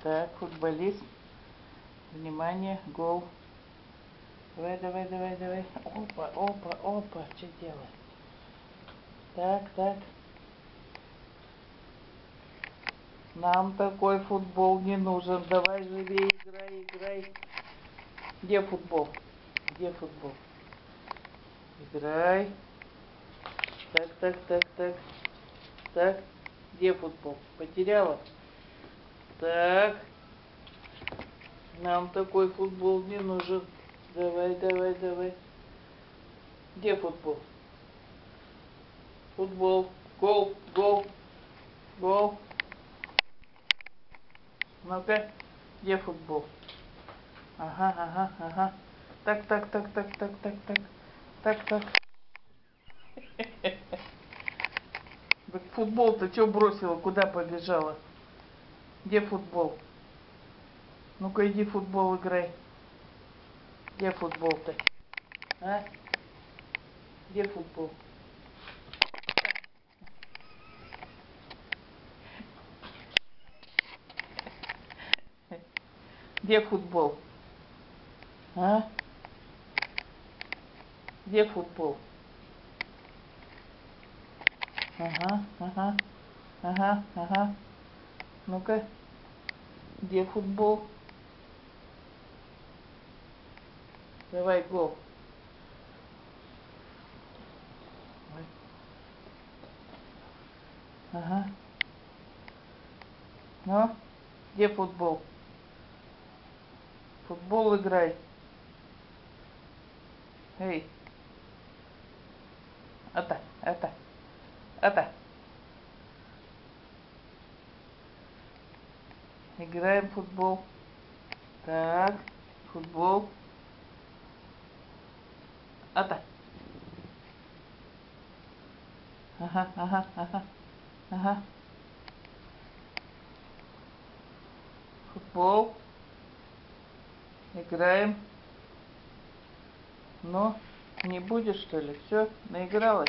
Так, футболист. Внимание, гол. Давай, давай, давай, давай. Опа, опа, опа. Что делать? Так, так. Нам такой футбол не нужен. Давай живее, играй, играй. Где футбол? Где футбол? Играй. Так, так, так, так. Так. Где футбол? Потеряла? Так. Нам такой футбол не нужен. Давай, давай, давай. Где футбол? Футбол. Гол, гол, гол. Ну-ка, где футбол? Ага, ага, ага. Так, так, так, так, так, так, так. Так, так. Футбол-то что бросила? Куда побежала? Где футбол? Ну-ка иди футбол играй. Где футбол-то? А? Где футбол? Где футбол? А? Где футбол? Ага, ага, ага, ага. Ну-ка, где футбол? Давай гол. Ага. Ну, где футбол? Футбол играй. Эй. Это. Играем в футбол. Так, футбол. Это. Ага, ага, ага, ага. Футбол. Играем. Ну, не будешь, что ли? Все, наигралась?